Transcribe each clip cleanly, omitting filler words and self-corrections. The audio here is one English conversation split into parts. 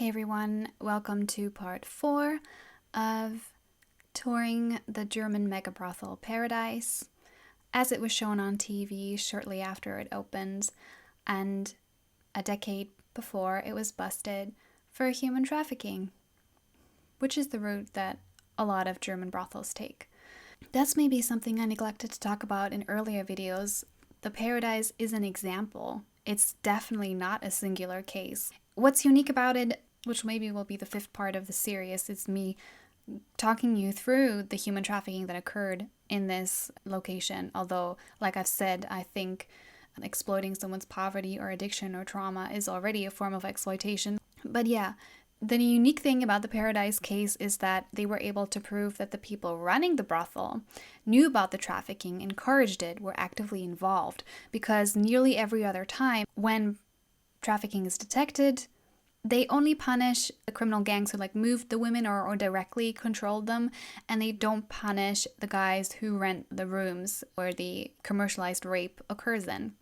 Hey everyone, welcome to part 4 of touring the German mega brothel Paradise, as it was shown on TV shortly after it opened, and a decade before it was busted for human trafficking, which is the route that a lot of German brothels take. That's maybe something I neglected to talk about in earlier videos. The Paradise is an example. It's definitely not a singular case. What's unique about it, which maybe will be the 5th part of the series, is me talking you through the human trafficking that occurred in this location. Although, like I've said, I think exploiting someone's poverty or addiction or trauma is already a form of exploitation. But yeah, the unique thing about the Paradise case is that they were able to prove that the people running the brothel knew about the trafficking, encouraged it, were actively involved, because nearly every other time when trafficking is detected, they only punish the criminal gangs who moved the women or directly controlled them, and they don't punish the guys who rent the rooms where the commercialized rape occurs in.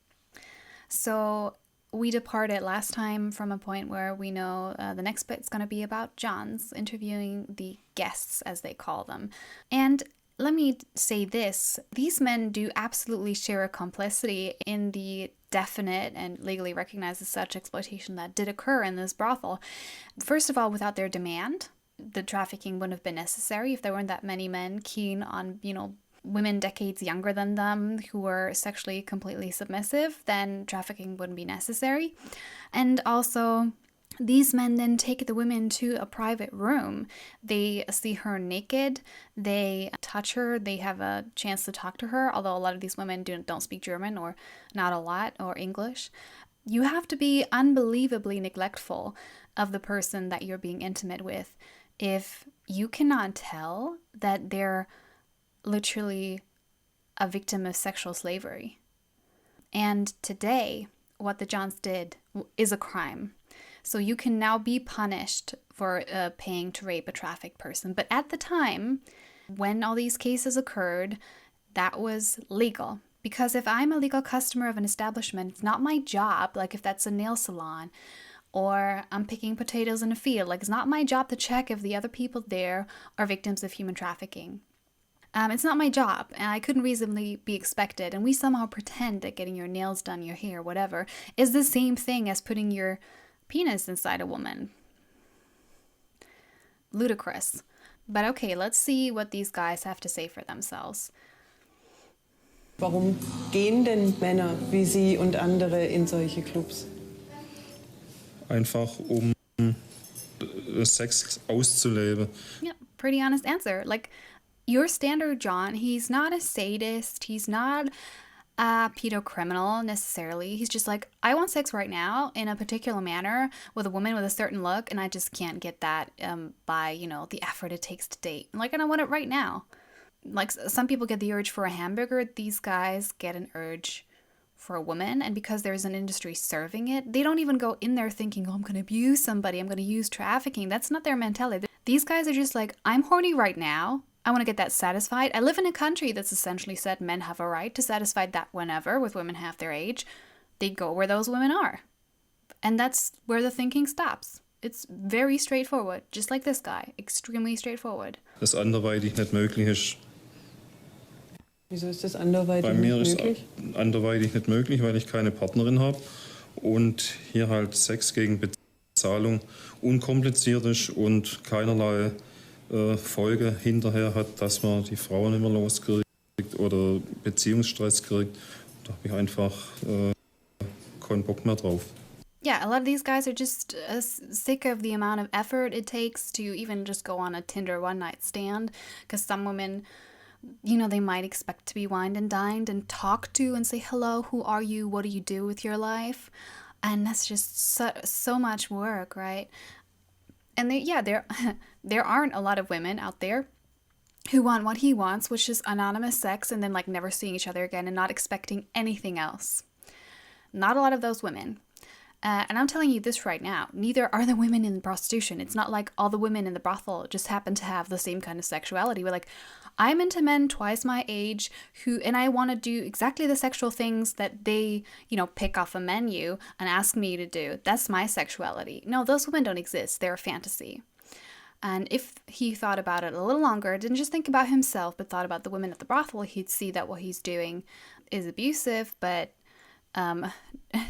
So we departed last time from a point where we know the next bit's going to be about Johns interviewing the guests, as they call them. And let me say this, these men do absolutely share a complicity in the definite and legally recognized as such exploitation that did occur in this brothel. First of all, without their demand, the trafficking wouldn't have been necessary. If there weren't that many men keen on, women decades younger than them who were sexually completely submissive, then trafficking wouldn't be necessary. And also, these men then take the women to a private room. They see her naked, they touch her, they have a chance to talk to her, although a lot of these women don't speak German, or not a lot, or English. You have to be unbelievably neglectful of the person that you're being intimate with if you cannot tell that they're literally a victim of sexual slavery. And today, what the Johns did is a crime. So you can now be punished for paying to rape a trafficked person. But at the time, when all these cases occurred, that was legal. Because if I'm a legal customer of an establishment, it's not my job, like if that's a nail salon, or I'm picking potatoes in a field, it's not my job to check if the other people there are victims of human trafficking. It's not my job, and I couldn't reasonably be expected, and we somehow pretend that getting your nails done, your hair, whatever, is the same thing as putting your penis inside a woman. Ludicrous. But okay, let's see what these guys have to say for themselves. Warum gehen denn Männer wie Sie und andere in solche Clubs? Einfach Sex auszuleben. Yeah, pretty honest answer. Your standard John, he's not a sadist, he's not a pedocriminal necessarily. He's just I want sex right now in a particular manner with a woman with a certain look, and I just can't get that by, the effort it takes to date. And I want it right now. Some people get the urge for a hamburger, these guys get an urge for a woman, and because there's an industry serving it, they don't even go in there thinking, oh, I'm going to abuse somebody, I'm going to use trafficking. That's not their mentality. These guys are just I'm horny right now. I want to get that satisfied. I live in a country that's essentially said men have a right to satisfy that whenever, with women half their age. They go where those women are. And that's where the thinking stops. It's very straightforward, just like this guy. Extremely straightforward. Das anderweitig nicht möglich ist. Wieso ist das anderweitig Bei mir nicht ist möglich? anderweitig nicht möglich, weil ich keine Partnerin habe und hier halt Sex gegen Bezahlung unkompliziert ist und keinerlei Folge hinterher hat, dass man die Frauen immer loskriegt oder Beziehungsstress kriegt. Da habe ich einfach keinen Bock mehr drauf. Yeah, a lot of these guys are just sick of the amount of effort it takes to even just go on a Tinder one-night stand, because some women, they might expect to be wined and dined and talked to and say, hello, who are you, what do you do with your life? And that's just so much work, right? And there aren't a lot of women out there who want what he wants, which is anonymous sex, and then never seeing each other again and not expecting anything else. Not a lot of those women. And I'm telling you this right now, neither are the women in prostitution. It's not like all the women in the brothel just happen to have the same kind of sexuality. We're like, I'm into men twice my age and I want to do exactly the sexual things that they, pick off a menu and ask me to do. That's my sexuality. No, those women don't exist. They're a fantasy. And if he thought about it a little longer, didn't just think about himself, but thought about the women at the brothel, he'd see that what he's doing is abusive, but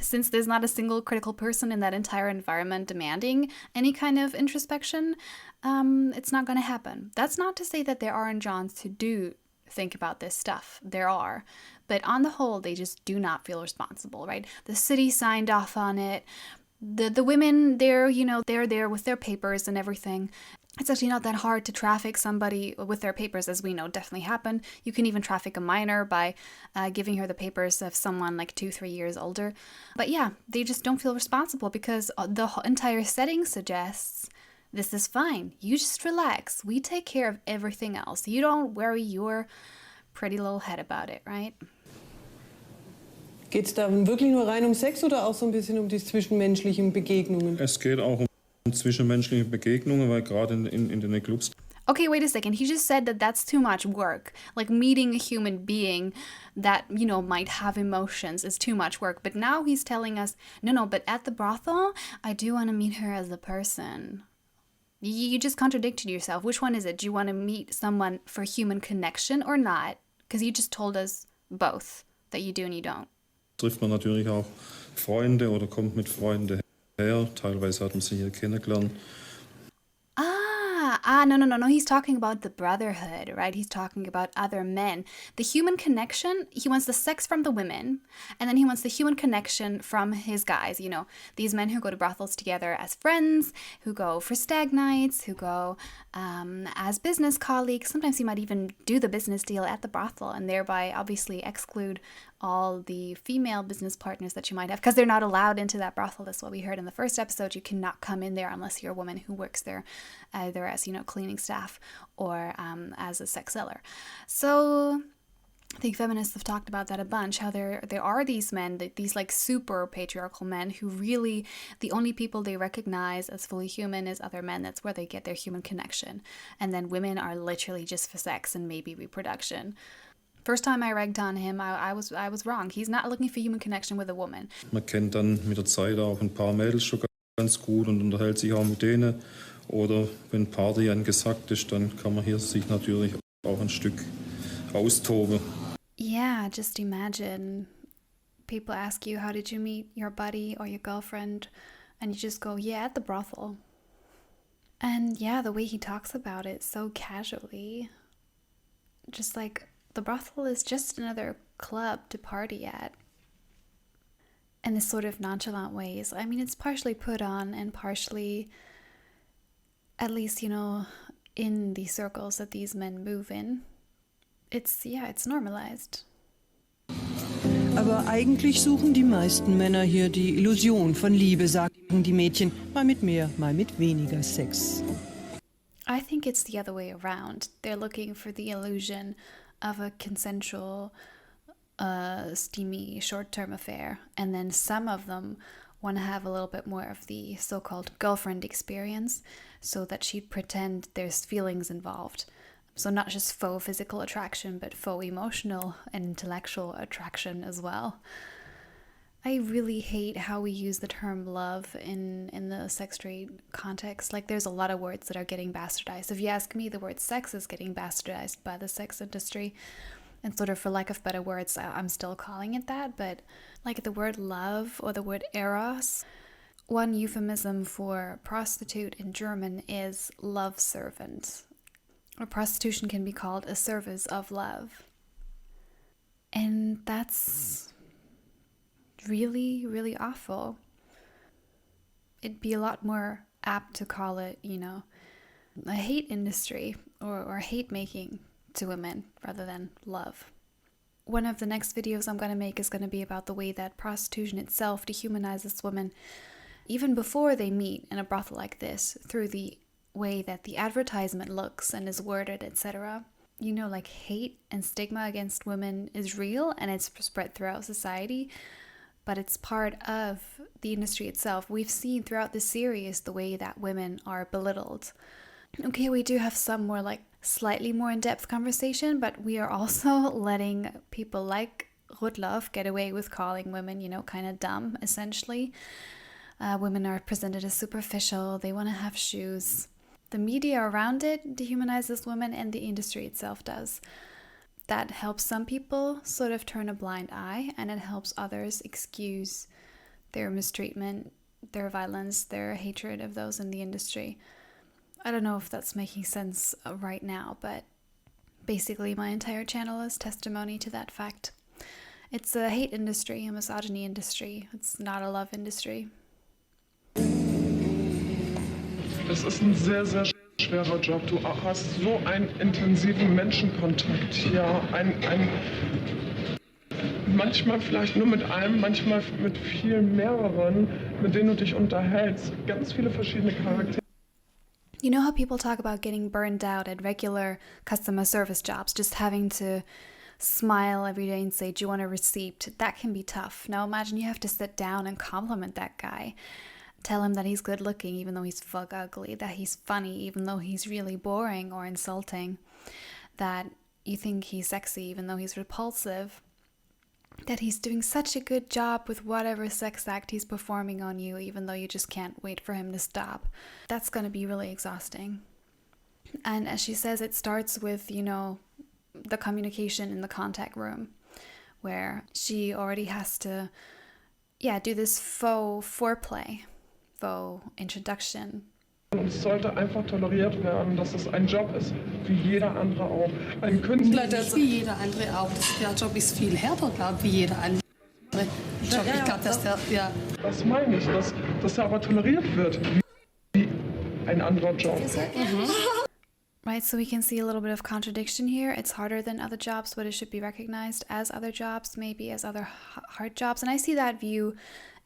since there's not a single critical person in that entire environment demanding any kind of introspection, it's not going to happen. That's not to say that there aren't Johns who do think about this stuff. There are. But on the whole, they just do not feel responsible, right? The city signed off on it. The women, they're there with their papers and everything. It's actually not that hard to traffic somebody with their papers, as we know definitely happened. You can even traffic a minor by giving her the papers of someone like 2-3 years older. But yeah, they just don't feel responsible because the entire setting suggests this is fine. You just relax. We take care of everything else. You don't worry your pretty little head about it, right? Geht es da wirklich nur rein um Sex oder auch so ein bisschen um die zwischenmenschlichen Begegnungen? Es geht auch um zwischenmenschliche Begegnungen, weil gerade in den Clubs. Okay, wait a second. He just said that that's too much work. Like meeting a human being that, might have emotions is too much work. But now he's telling us, no, but at the brothel, I do want to meet her as a person. You just contradicted yourself. Which one is it? Do you want to meet someone for human connection or not? Because you just told us both, that you do and you don't. Trifft man natürlich auch Freunde oder kommt mit Freunden her. Teilweise hat man sie hier kennengelernt. No. He's talking about the brotherhood, right? He's talking about other men. The human connection, he wants the sex from the women, and then he wants the human connection from his guys. These men who go to brothels together as friends, who go for stag nights, who go as business colleagues. Sometimes he might even do the business deal at the brothel and thereby obviously exclude all the female business partners that you might have because they're not allowed into that brothel. That's what we heard in the first episode. You cannot come in there unless you're a woman who works there either as, cleaning staff or as a sex seller. So I think feminists have talked about that a bunch, how there are these men, these like super patriarchal men who really, the only people they recognize as fully human is other men. That's where they get their human connection. And then women are literally just for sex and maybe reproduction. First time I ragged on him, I was wrong. He's not looking for human connection with a woman. Man kennt dann mit der Zeit auch ein paar Mädels schon ganz gut und unterhält sich auch mit denen. Oder wenn Party angesagt ist, dann kann man hier sich natürlich auch ein Stück austoben. Yeah, just imagine people ask you, how did you meet your buddy or your girlfriend? And you just go, yeah, at the brothel. And yeah, the way he talks about it so casually, just like the brothel is just another club to party at. In this sort of nonchalant ways. I mean, it's partially put on and partially, at least, in the circles that these men move in, it's normalized. Aber eigentlich suchen die meisten Männer hier die Illusion von Liebe, sagen die Mädchen, mal mit mehr, mal mit weniger Sex. I think it's the other way around. They're looking for the illusion of a consensual, steamy, short-term affair. And then some of them want to have a little bit more of the so-called girlfriend experience so that she'd pretend there's feelings involved. So not just faux physical attraction, but faux emotional and intellectual attraction as well. I really hate how we use the term love in the sex trade context. Like, there's a lot of words that are getting bastardized. If you ask me, the word sex is getting bastardized by the sex industry. And sort of for lack of better words, I'm still calling it that. But like the word love or the word eros, one euphemism for prostitute in German is love servant. Or prostitution can be called a service of love. And that's really, really awful. It'd be a lot more apt to call it, a hate industry or hate making to women rather than love. One of the next videos I'm going to make is going to be about the way that prostitution itself dehumanizes women even before they meet in a brothel like this through the way that the advertisement looks and is worded, etc. Like hate and stigma against women is real and it's spread throughout society. but it's part of the industry itself. We've seen throughout the series the way that women are belittled. Okay, we do have some more like slightly more in-depth conversation, but we are also letting people like Rudloff get away with calling women, kind of dumb, essentially. Women are presented as superficial, they want to have shoes. The media around it dehumanizes women, and the industry itself does. That helps some people sort of turn a blind eye, and it helps others excuse their mistreatment, their violence, their hatred of those in the industry. I don't know if that's making sense right now, but basically my entire channel is testimony to that fact. It's a hate industry, a misogyny industry. It's not a love industry. Es ist ein sehr, sehr schwerer Job. Du hast so einen intensiven Menschenkontakt hier. Manchmal vielleicht nur mit einem, manchmal mit vielen mehreren, mit denen du dich unterhältst. Ganz viele verschiedene Charaktere. You know how people talk about getting burned out at regular customer service jobs, just having to smile every day and say, "Do you want a receipt?" That can be tough. Now imagine you have to sit down and compliment that guy. Tell him that he's good looking even though he's fuck ugly, that he's funny even though he's really boring or insulting, that you think he's sexy even though he's repulsive, that he's doing such a good job with whatever sex act he's performing on you even though you just can't wait for him to stop. That's going to be really exhausting. And as she says, it starts with, the communication in the contact room, where she already has to, do this faux foreplay, faux introduction. Und es sollte einfach toleriert werden, dass es ein Job ist, wie jeder andere auch. Ein Künstler, Das wie jeder andere auch. Der Job ist viel härter, glaube ich, wie jeder andere Job. Ich glaube, dass das meine ich, dass er aber toleriert wird, wie ein anderer Job. Right, so we can see a little bit of contradiction here. It's harder than other jobs, but it should be recognized as other jobs, maybe as other hard jobs. And I see that view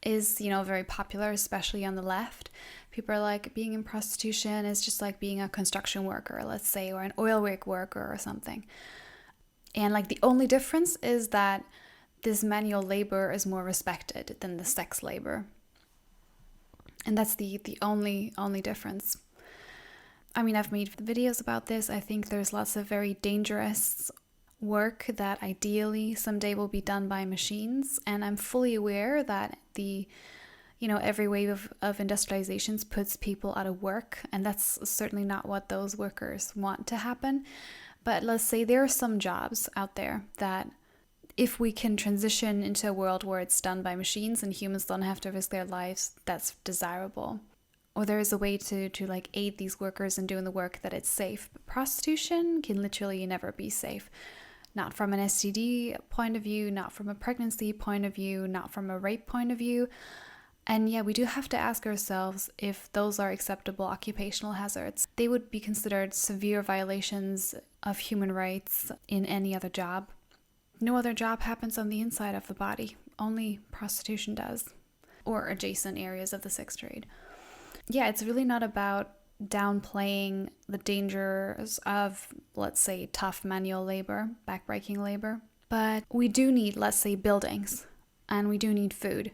is, very popular, especially on the left. People are like, being in prostitution is just like being a construction worker, let's say, or an oil rig worker or something. And like the only difference is that this manual labor is more respected than the sex labor. And that's the only difference. I mean, I've made videos about this. I think there's lots of very dangerous work that ideally someday will be done by machines. And I'm fully aware that every wave of industrializations puts people out of work. And that's certainly not what those workers want to happen. But let's say there are some jobs out there that if we can transition into a world where it's done by machines and humans don't have to risk their lives, that's desirable. Or there is a way to like aid these workers in doing the work that it's safe. But prostitution can literally never be safe. Not from an STD point of view, not from a pregnancy point of view, not from a rape point of view. And we do have to ask ourselves if those are acceptable occupational hazards. They would be considered severe violations of human rights in any other job. No other job happens on the inside of the body. Only prostitution does. Or adjacent areas of the sex trade. It's really not about downplaying the dangers of, let's say, tough manual labor, backbreaking labor. But we do need, let's say, buildings, and we do need food.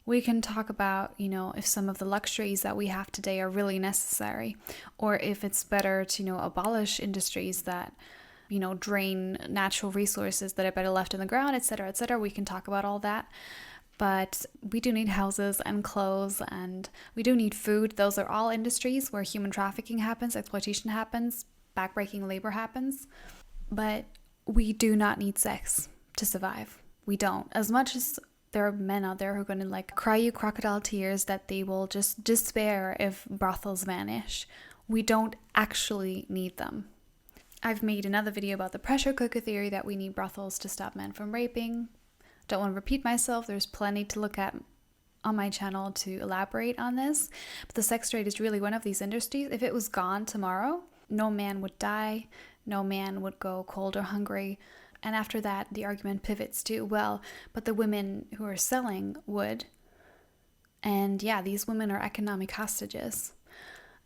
We can talk about, if some of the luxuries that we have today are really necessary, or if it's better to, abolish industries that, drain natural resources that are better left in the ground, etc., etc. We can talk about all that. But we do need houses and clothes, and we do need food. Those are all industries where human trafficking happens, exploitation happens, backbreaking labor happens. But we do not need sex to survive. We don't. As much as there are men out there who are going to cry you crocodile tears that they will just despair if brothels vanish, we don't actually need them. I've made another video about the pressure cooker theory that we need brothels to stop men from raping. Don't want to repeat myself. There's plenty to look at on my channel to elaborate on this. But the sex trade is really one of these industries. If it was gone tomorrow, no man would die. No man would go cold or hungry. And after that, the argument pivots to, well, but the women who are selling would. And these women are economic hostages.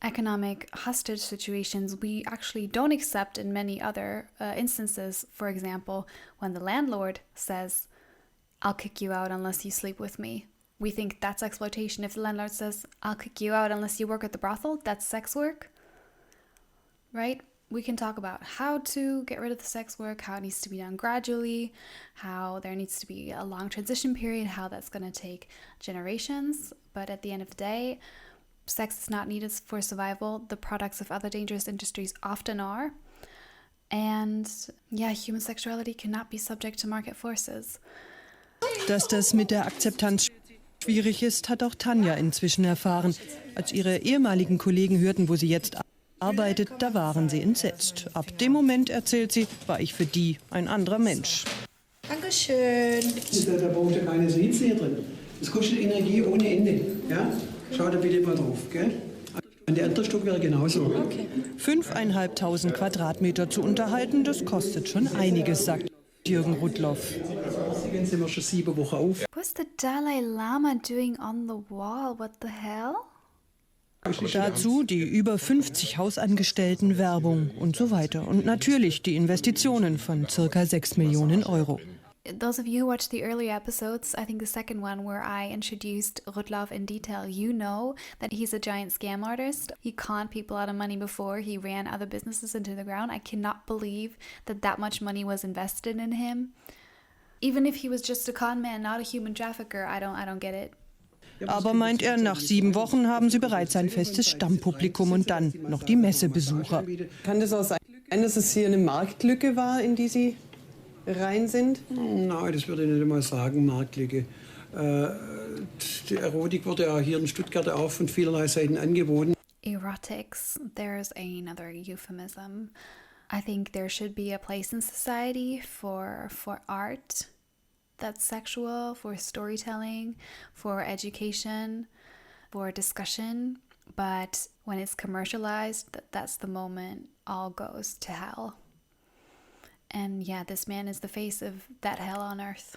Economic hostage situations we actually don't accept in many other instances. For example, when the landlord says, I'll kick you out unless you sleep with me. We think that's exploitation. If the landlord says, I'll kick you out unless you work at the brothel, that's sex work, right? We can talk about how to get rid of the sex work, how it needs to be done gradually, how there needs to be a long transition period, how that's going to take generations. But at the end of the day, sex is not needed for survival. The products of other dangerous industries often are. And yeah, human sexuality cannot be subject to market forces. Dass das mit der Akzeptanz schwierig ist, hat auch Tanja inzwischen erfahren. Als ihre ehemaligen Kollegen hörten, wo sie jetzt arbeitet, da waren sie entsetzt. Ab dem Moment, erzählt sie, war ich für die ein anderer Mensch. Dankeschön. Da braucht ihr keine Silize hier drin. Das kostet Energie ohne Ende. Ja? Schaut da bitte mal drauf. Gell? Und der andere Stock wäre genauso. Okay. 5.500 Quadratmeter zu unterhalten, das kostet schon einiges, sagt Jürgen Rudloff. Jetzt sind wir schon 7 Wochen auf. What's the Dalai Lama doing on the wall? What the hell? Dazu die über 50 Hausangestellten, Werbung und so weiter. Und natürlich die Investitionen von ca. 6 Millionen Euro. Those of you who watched the earlier episodes, I think the second one where I introduced Rudloff in detail, you know that he's a giant scam artist. He conned people out of money before he ran other businesses into the ground. I cannot believe that much money was invested in him. Even if he was just a con man, not a human trafficker, I don't get it. Aber meint er, nach 7 Wochen haben sie bereits ein festes Stammpublikum und dann noch die Messebesucher. Kann das auch sein, dass es hier eine Marktlücke war, in die Sie rein sind? Nein, das würde ich nicht einmal sagen, Marktlücke. Die Erotik wurde ja hier in Stuttgart auch von vielerlei Seiten angeboten. Erotics, there's another euphemism. I think there should be a place in society for art that's sexual, for storytelling, for education, for discussion. But when it's commercialized, that's the moment all goes to hell. And yeah, this man is the face of that hell on earth.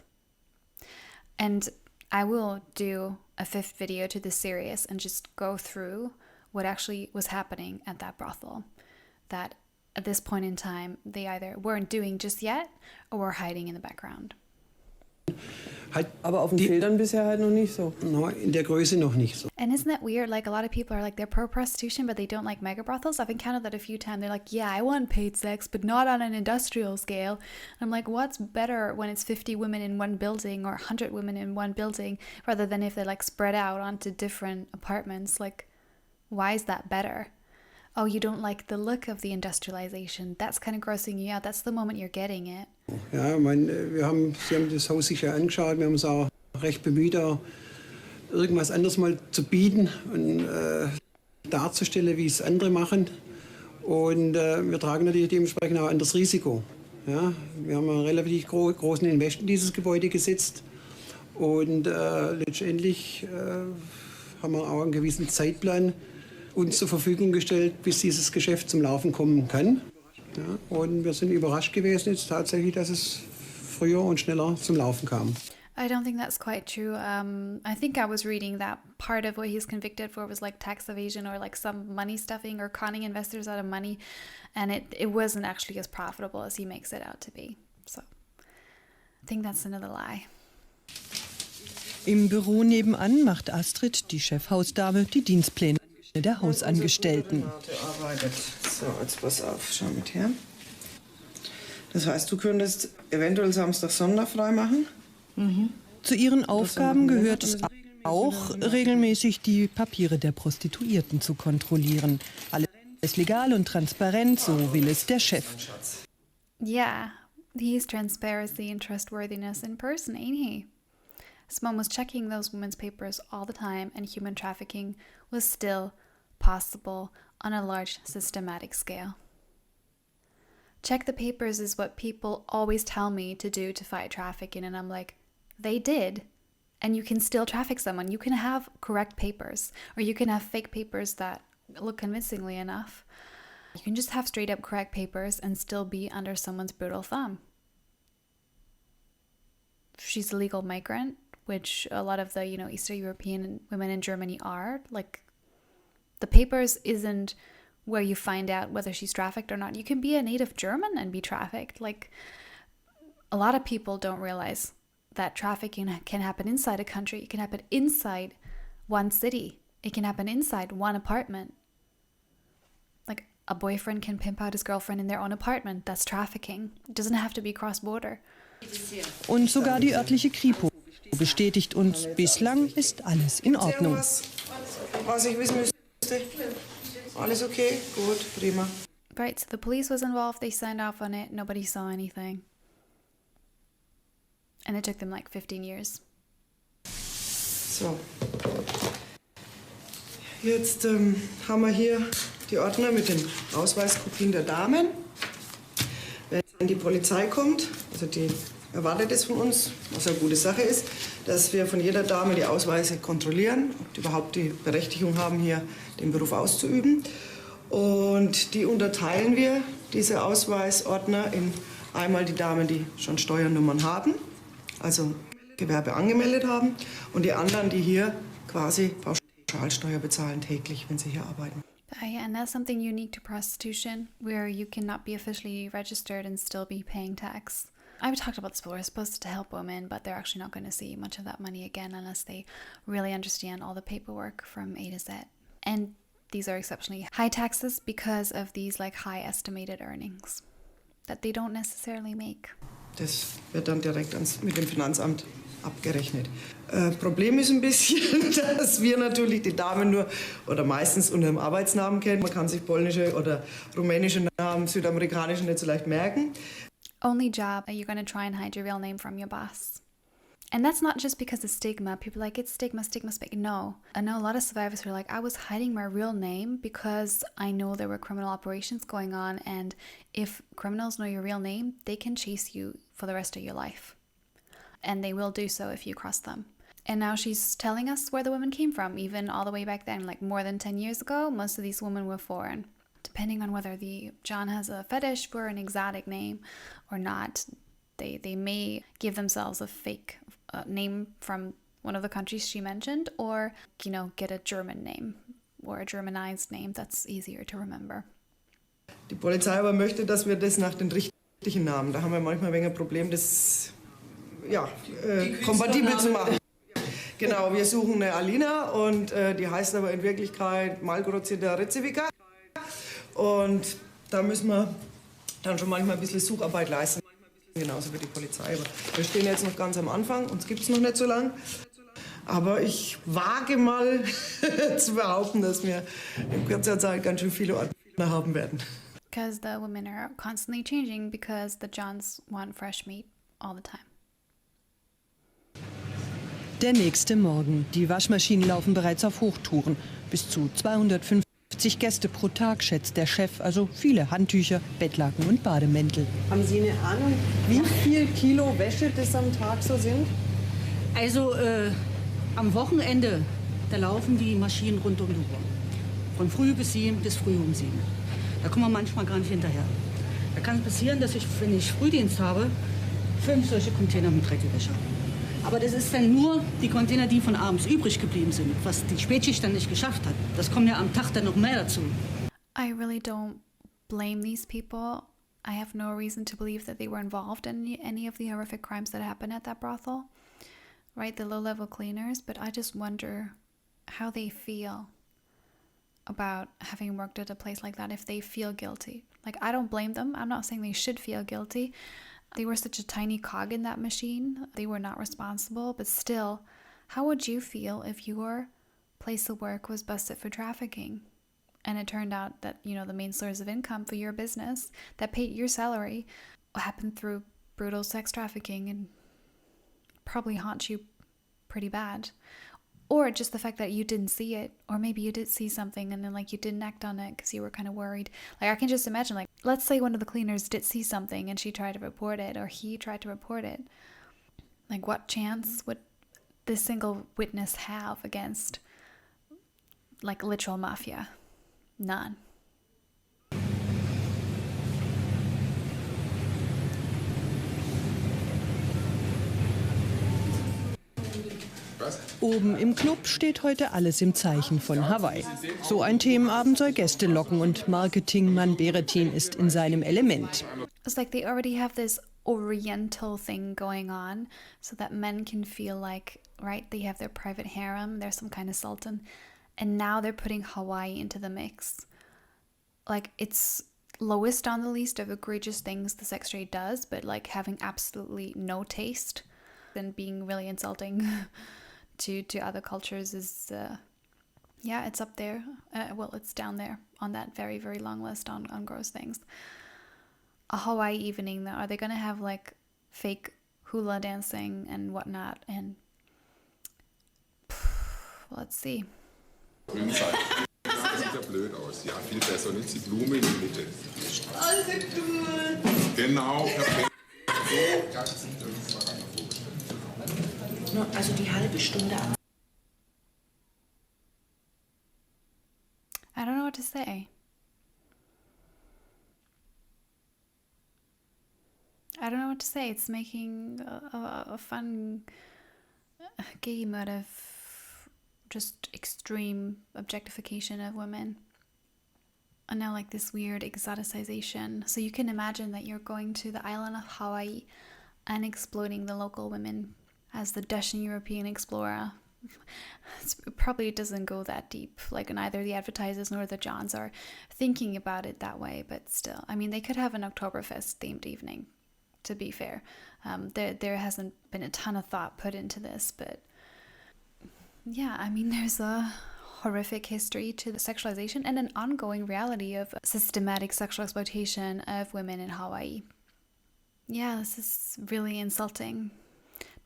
And I will do a 5th video to this series and just go through what actually was happening at that brothel. That at this point in time, they either weren't doing just yet or were hiding in the background. Aber auf den Bildern bisher halt noch nicht so. Nein, in der Größe noch nicht so. And isn't that weird? Like, a lot of people are like, they're pro prostitution, but they don't like mega brothels. I've encountered that a few times. They're like, yeah, I want paid sex, but not on an industrial scale. And I'm like, what's better when it's 50 women in one building or 100 women in one building, rather than if they're like spread out onto different apartments? Like, why is that better? Oh, you don't like the look of the industrialization. That's kind of grossing you out. That's the moment you're getting it. Ja, Sie haben das Haus sich ja angeschaut. Wir haben uns auch recht bemüht, da irgendwas anderes mal zu bieten und darzustellen, wie es andere machen. Und wir tragen natürlich dementsprechend auch ein anderes Risiko. Ja, wir haben einen relativ großen Invest in dieses Gebäude gesetzt. Und letztendlich haben wir auch einen gewissen Zeitplan uns zur Verfügung gestellt, bis dieses Geschäft zum Laufen kommen kann. Ja, und wir sind überrascht gewesen jetzt tatsächlich, dass es früher und schneller zum Laufen kam. I don't think that's quite true. I think I was reading that part of what he's convicted for was like tax evasion or like some money stuffing or conning investors out of money. And it wasn't actually as profitable as he makes it out to be. So I think that's another lie. Im Büro nebenan macht Astrid, die Chefhausdame, die Dienstpläne der Hausangestellten. So, jetzt pass auf, schau mit her. Das heißt, du könntest eventuell Samstag, Sonntag frei machen? Zu ihren Aufgaben gehört es auch, regelmäßig die Papiere der Prostituierten zu kontrollieren. Alles legal und transparent, so will es der Chef. Yeah, he's transparency and trustworthiness in person, ain't he? Simone was checking those women's papers all the time, and human trafficking was still possible on a large systematic scale. Check the papers is what people always tell me to do to fight trafficking, and I'm like, they did. And you can still traffic someone. You can have correct papers, or you can have fake papers that look convincingly enough. You can just have straight up correct papers and still be under someone's brutal thumb. She's a legal migrant, which a lot of the, Eastern European women in Germany are. Like, the papers isn't where you find out whether she's trafficked or not. You can be a native German and be trafficked. Like, a lot of people don't realize that trafficking can happen inside a country. It can happen inside one city. It can happen inside one apartment. Like a boyfriend can pimp out his girlfriend in their own apartment. That's trafficking. It doesn't have to be cross-border. Und sogar die örtliche Kripo bestätigt uns, bislang ist alles in Ordnung. Was ich wissen müsste? Alles okay? Gut, prima. Right, so the police was involved. They signed off on it. Nobody saw anything. And it took them like 15 years. So. Jetzt haben wir hier die Ordner mit den Ausweiskopien der Damen. Wenn die Polizei kommt, also die erwartet es von uns, was eine gute Sache ist, dass wir von jeder Dame die Ausweise kontrollieren, ob die überhaupt die Berechtigung haben, hier den Beruf auszuüben. Und die unterteilen wir, diese Ausweisordner, in einmal die Damen, die schon Steuernummern haben, also Gewerbe angemeldet haben, und die anderen, die hier quasi Pauschalsteuer bezahlen täglich, wenn sie hier arbeiten. Yeah, and that's something unique to prostitution, where you cannot be officially registered and still be paying tax. I've talked about this before. It's supposed to help women, but they're actually not going to see much of that money again unless they really understand all the paperwork from A to Z. And these are exceptionally high taxes because of these like high estimated earnings that they don't necessarily make. Das wird dann direkt mit dem Finanzamt abgerechnet. Problem ist ein bisschen, dass wir natürlich die Damen nur oder meistens unter dem Arbeitsnamen kennen. Man kann sich polnische oder rumänische Namen, südamerikanische nicht so leicht merken. Only job, you're going to try and hide your real name from your boss. And that's not just because of stigma. People are like, it's stigma. No. I know a lot of survivors who are like, I was hiding my real name because I know there were criminal operations going on, and if criminals know your real name, they can chase you for the rest of your life. And they will do so if you cross them. And now she's telling us where the women came from, even all the way back then, like more than 10 years ago, most of these women were foreign. Depending on whether the John has a fetish for an exotic name or not, they may give themselves a fake name from one of the countries she mentioned, or, you know, get a German name or a Germanized name that's easier to remember. Die Polizei aber möchte, dass wir das nach den richtigen Namen, da haben wir manchmal ein wenig ein Problem, das kompatibel zu machen. Genau, wir suchen eine Alina und die heißt aber in Wirklichkeit Malgrozida Rezivica. Und da müssen wir dann schon manchmal ein bisschen Sucharbeit leisten, genauso wie die Polizei. Aber wir stehen jetzt noch ganz am Anfang, uns gibt es noch nicht so lang. Aber ich wage mal zu behaupten, dass wir in kurzer Zeit ganz schön viele Ordner haben werden. Because the women are constantly changing because the Johns want fresh meat all the time. Der nächste Morgen. Die Waschmaschinen laufen bereits auf Hochtouren. Bis zu 250 Gäste pro Tag, schätzt der Chef. Also viele Handtücher, Bettlaken und Bademäntel. Haben Sie eine Ahnung, wie viel Kilo Wäsche das am Tag so sind? Also am Wochenende, da laufen die Maschinen rund um die Uhr. Von früh bis 7 bis früh um 7. Da kommen wir manchmal gar nicht hinterher. Da kann es passieren, dass ich, wenn ich Frühdienst habe, 5 solche Container mit Dreckwäsche habe. Aber das ist dann nur die Container, die von abends übrig geblieben sind, was die Spätschicht dann nicht geschafft hat. Das kommt ja am Tag dann noch mehr dazu. I really don't blame these people. I have no reason to believe that they were involved in any of the horrific crimes that happened at that brothel. Right, the low-level cleaners. But I just wonder how they feel about having worked at a place like that, if they feel guilty. Like, I don't blame them. I'm not saying they should feel guilty. They were such a tiny cog in that machine. They were not responsible, but still, how would you feel if your place of work was busted for trafficking? And it turned out that, you know, the main source of income for your business that paid your salary happened through brutal sex trafficking and probably haunt you pretty bad. Or just the fact that you didn't see it, or maybe you did see something and then like you didn't act on it because you were kind of worried. Like, I can just imagine, like, let's say one of the cleaners did see something and she tried to report it, or he tried to report it. Like, what chance would this single witness have against, like, literal mafia? None. Oben im Club steht heute alles im Zeichen von Hawaii. So ein Themenabend soll Gäste locken und Marketingmann Beretin ist in seinem Element. It's like they already have this oriental thing going on so that men can feel like, right, they have their private harem, they're some kind of sultan, and now they're putting Hawaii into the mix. Like, it's lowest on the list of egregious things the sex trade does, but like having absolutely no taste and being really insulting to other cultures is yeah, it's up there. Well, it's down there on that very, very long list on gross things. A Hawaii evening, though, are they going to have like fake hula dancing and whatnot? And let's see. Das sieht ja blöd aus. Ja, viel besser. Und jetzt die Blume in die Mitte. Also cool. Genau, perfekt. So, ganz sieht uns vorgestellt. Also die halbe Stunde. I don't know what to say. I don't know what to say. It's making a fun game out of just extreme objectification of women. And now like this weird exoticization. So you can imagine that you're going to the island of Hawaii and exploiting the local women as the dashing European explorer. It probably doesn't go that deep. Like neither the advertisers nor the Johns are thinking about it that way, but still. I mean, they could have an Oktoberfest themed evening, to be fair. There hasn't been a ton of thought put into this, but yeah, I mean, there's a horrific history to the sexualization and an ongoing reality of systematic sexual exploitation of women in Hawaii. Yeah, this is really insulting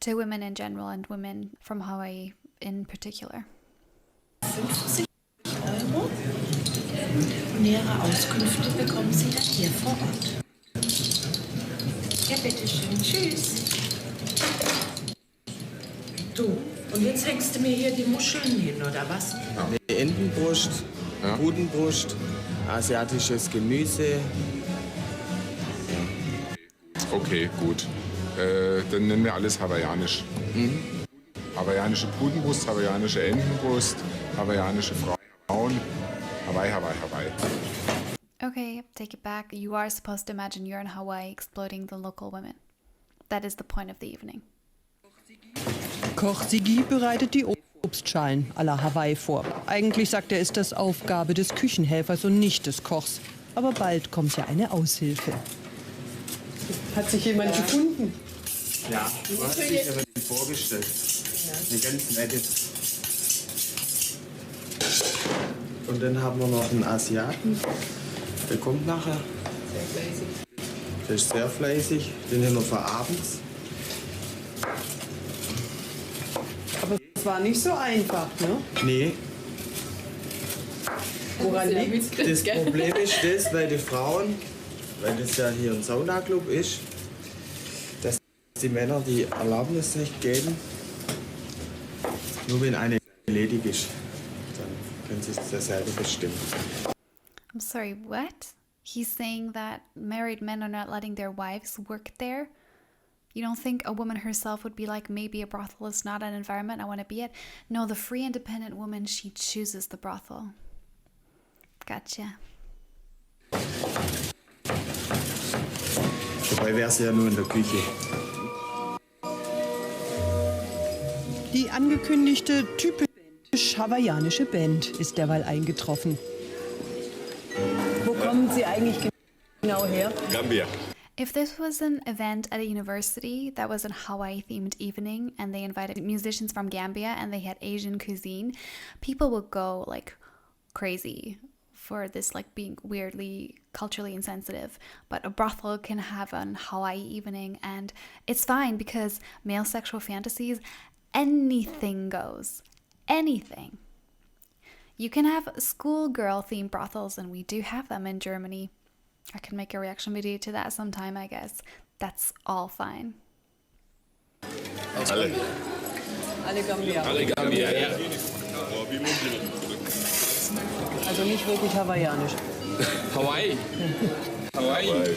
to women in general and women from Hawaii in particular. 50 Euro. Nähere Auskünfte bekommen Sie dann hier vor Ort. Ja, bitteschön. Tschüss. Du, und jetzt hängst du mir hier die Muscheln hin, oder was? Ja. Entenbrust, ja. Pudenbrust, asiatisches Gemüse. Okay, gut. Dann nennen wir alles hawaiianisch. Mhm. Hawaiianische Pudenbrust, hawaiianische Entenbrust, hawaiianische Frauen. Hawaii, Hawaii, Hawaii. Okay, take it back. You are supposed to imagine you're in Hawaii exploiting the local women. That is the point of the evening. Koch Sigi bereitet die Obstschalen à la Hawaii vor. Eigentlich, sagt er, ist das Aufgabe des Küchenhelfers und nicht des Kochs. Aber bald kommt ja eine Aushilfe. Hat sich jemand gefunden? Ja, du hast dich aber vorgestellt. Eine ganz nette. Und dann haben wir noch einen Asiaten. Der kommt nachher. Sehr fleißig. Der ist sehr fleißig. Den haben wir für abends. Aber es war nicht so einfach, ne? Nee. Woran liegt das? Das Problem ist das, weil die Frauen, weil das ja hier ein Saunaclub ist, dass die Männer die Erlaubnis nicht geben, nur wenn eine ledig ist. Dann können sie es selber bestimmen. I'm sorry, what? He's saying that married men are not letting their wives work there? You don't think a woman herself would be like, maybe a brothel is not an environment I want to be at? No, the free independent woman, she chooses the brothel. Gotcha. Dabei wäre sie ja nur in der Küche. Die angekündigte typisch hawaiianische Band ist derweil eingetroffen. Wo kommen Sie eigentlich genau her? Gambia. If this was an event at a university that was a Hawaii-themed evening and they invited musicians from Gambia and they had Asian cuisine, people would go like crazy for this like being weirdly culturally insensitive. But a brothel can have an Hawaii evening and it's fine because male sexual fantasies, anything goes. Anything. You can have schoolgirl-themed brothels, and we do have them in Germany. I can make a reaction video to that sometime, I guess. That's all fine. Alle. Alle Gambia. Alle Gambia, ja. Also nicht wirklich hawaiianisch. Hawaii. Hawaii.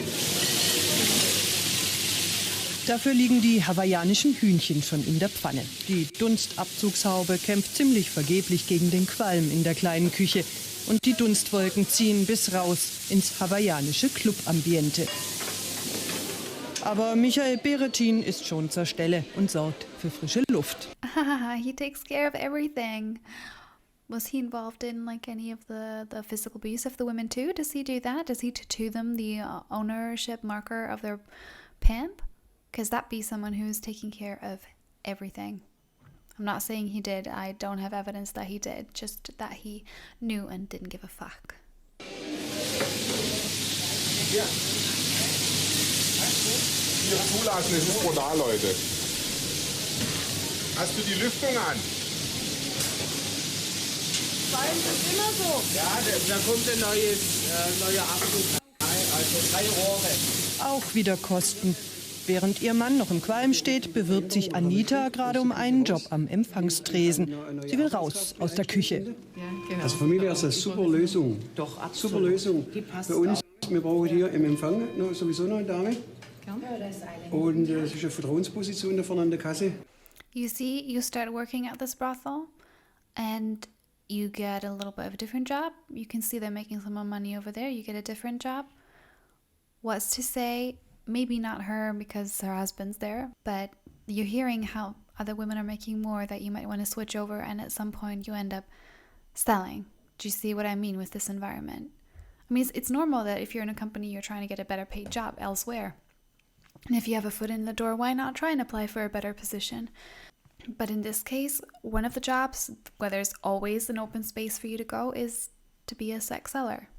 Dafür liegen die hawaiianischen Hühnchen schon in der Pfanne. Die Dunstabzugshaube kämpft ziemlich vergeblich gegen den Qualm in der kleinen Küche. Und die Dunstwolken ziehen bis raus ins hawaiianische Clubambiente. Aber Michael Beretin ist schon zur Stelle und sorgt für frische Luft. He takes care of everything. Was he involved in like any of the physical abuse of the women too? Does he do that? Does he tattoo them the ownership marker of their pimp? Because that be someone who's taking care of everything. I'm not saying he did. I don't have evidence that he did. Just that he knew and didn't give a fuck. Ja. Hier zulassen, es ist brutal, Leute. Hast du die Lüftung an? Weil das ist immer so. Ja, da kommt ein neuer Abzug. Also 3 Rohre. Auch wieder Kosten. Während ihr Mann noch im Qualm steht, bewirbt sich Anita gerade um einen Job am Empfangstresen. Sie will raus aus der Küche. Also für mich wäre es eine super Lösung. Doch, absolut. Super Lösung. Bei uns, wir brauchen hier im Empfang sowieso noch eine Dame. Und es ist eine Vertrauensposition da vorne an der Kasse. You see, you start working at this brothel and you get a little bit of a different job. You can see they're making some more money over there. You get a different job. What's to say, maybe not her because her husband's there, but you're hearing how other women are making more that you might want to switch over, and at some point you end up selling. Do you see what I mean with this environment? I mean, it's normal that if you're in a company, you're trying to get a better paid job elsewhere. And if you have a foot in the door, why not try and apply for a better position? But in this case, one of the jobs where there's always an open space for you to go is to be a sex seller.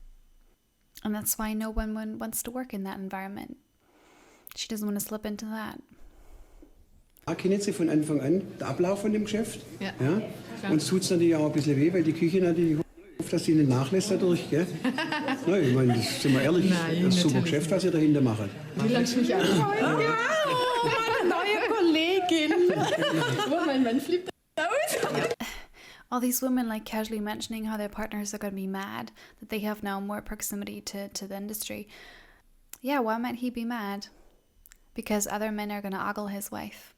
And that's why no one wants to work in that environment. She doesn't want to slip into that. Ich kenne sie von Anfang an, der Ablauf von dem Geschäft. Ja. Uns tut es natürlich auch ein bisschen weh, weil die Küche natürlich hofft, dass sie nicht nachlässt dadurch. Gell? Nein, ich meine, sind wir ehrlich, das ist ein super Geschäft, was ihr dahinter macht. Du lachst mich an. Ja, meine neue Kollegin. Oh, mein Mann flippt aus. All these women like casually mentioning how their partners are going to be mad that they have now more proximity to the industry. Yeah, why might he be mad? Because other men are going to ogle his wife.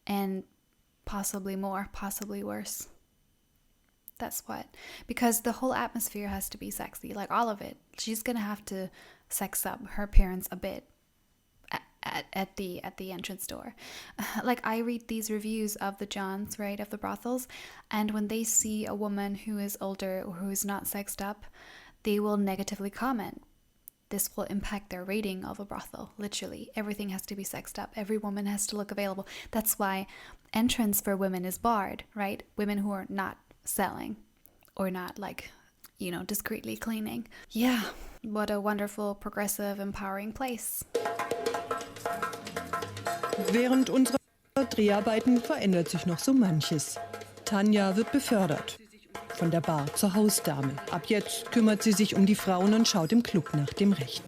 And possibly more, possibly worse. That's what. Because the whole atmosphere has to be sexy, like all of it. She's going to have to sex up her appearance a bit at the entrance door. Like I read these reviews of the Johns, right, of the brothels, and when they see a woman who is older or who is not sexed up, they will negatively comment. This will impact their rating of a brothel. Literally, everything has to be sexed up. Every woman has to look available. That's why entrance for women is barred, right? Women who are not selling or not like, discreetly cleaning. Yeah, what a wonderful, progressive, empowering place. Während unserer Dreharbeiten verändert sich noch so manches. Tanja wird befördert. Von der Bar zur Hausdame. Ab jetzt kümmert sie sich um die Frauen und schaut im Club nach dem Rechten.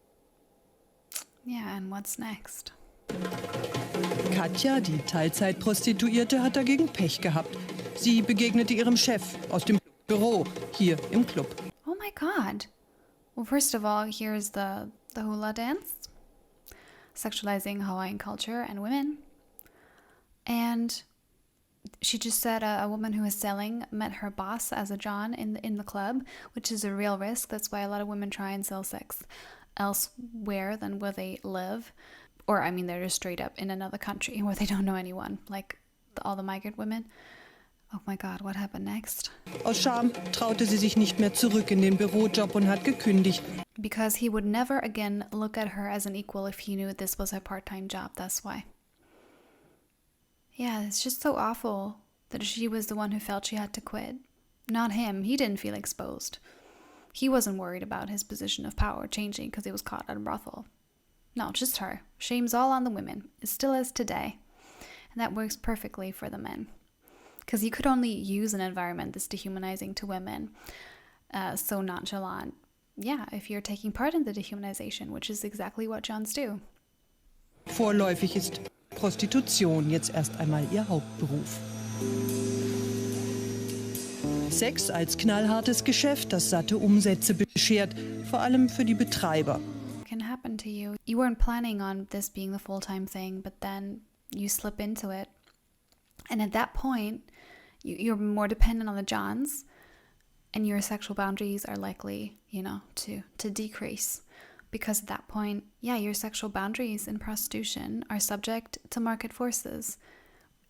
Yeah, and what's next? Katja, die Teilzeitprostituierte, hat dagegen Pech gehabt. Sie begegnete ihrem Chef aus dem Büro, hier im Club. Oh my God. Well, first of all, here's the hula dance, sexualizing Hawaiian culture and women. And she just said a woman who was selling met her boss as a John in the club, which is a real risk. That's why a lot of women try and sell sex elsewhere than where they live. Or, I mean, they're just straight up in another country where they don't know anyone, like all the migrant women. Oh my God, what happened next? Aus Scham traute sie sich nicht mehr zurück in den Bürojob und hat gekündigt. Because he would never again look at her as an equal if he knew this was a part-time job, that's why. Yeah, it's just so awful that she was the one who felt she had to quit. Not him. He didn't feel exposed. He wasn't worried about his position of power changing because he was caught at a brothel. No, just her. Shame's all on the women. It still is today. And that works perfectly for the men. Because you could only use an environment that's dehumanizing to women, so nonchalant. Yeah, if you're taking part in the dehumanization, which is exactly what Johns do. Vorläufig ist Prostitution jetzt erst einmal ihr Hauptberuf. Sex als knallhartes Geschäft, das satte Umsätze beschert, vor allem für die Betreiber. Can happen to you. You weren't planning on this being the full-time thing, but then you slip into it. And at that point, you're more dependent on the Johns, and your sexual boundaries are likely, to decrease. Because at that point, yeah, your sexual boundaries in prostitution are subject to market forces.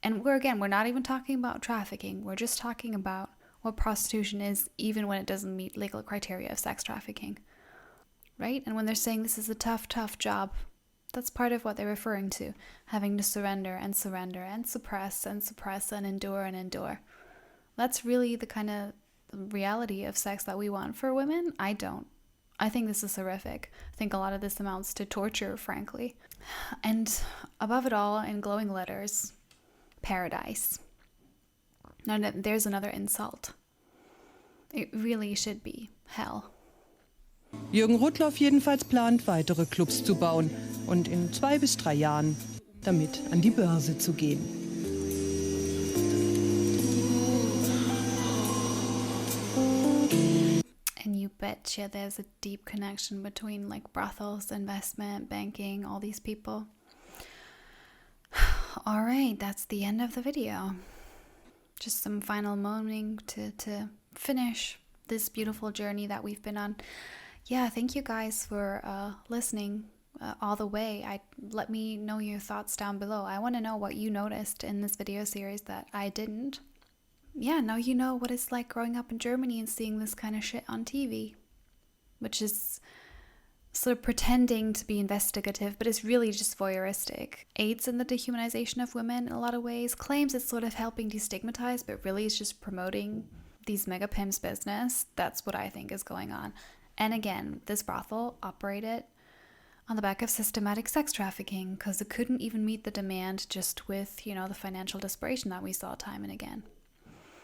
And we're not even talking about trafficking. We're just talking about what prostitution is, even when it doesn't meet legal criteria of sex trafficking. Right? And when they're saying this is a tough, tough job, that's part of what they're referring to. Having to surrender and suppress and endure. That's really the kind of reality of sex that we want for women. I don't. I think this is horrific. I think a lot of this amounts to torture, frankly. And above it all, in glowing letters, paradise. Now, there's another insult. It really should be hell. Jürgen Rudloff jedenfalls plant, weitere Clubs zu bauen und in 2 bis 3 Jahren damit an die Börse zu gehen. And you betcha there's a deep connection between like brothels, investment, banking, all these people. All right, that's the end of the video. Just some final moaning to finish this beautiful journey that we've been on. Yeah, thank you guys for listening all the way. Let me know your thoughts down below. I want to know what you noticed in this video series that I didn't. Yeah, now you know what it's like growing up in Germany and seeing this kind of shit on TV, which is sort of pretending to be investigative, but it's really just voyeuristic. Aids in the dehumanization of women in a lot of ways, claims it's sort of helping destigmatize, but really it's just promoting these mega pimps business. That's what I think is going on. And again, this brothel operated on the back of systematic sex trafficking because it couldn't even meet the demand just with, the financial desperation that we saw time and again.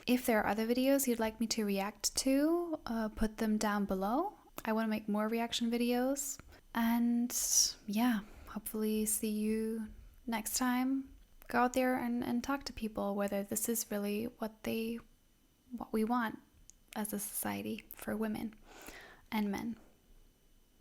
If there are other videos you'd like me to react to, put them down below. I want to make more reaction videos. And yeah, hopefully see you next time. Go out there and talk to people whether this is really what we want as a society for women and men.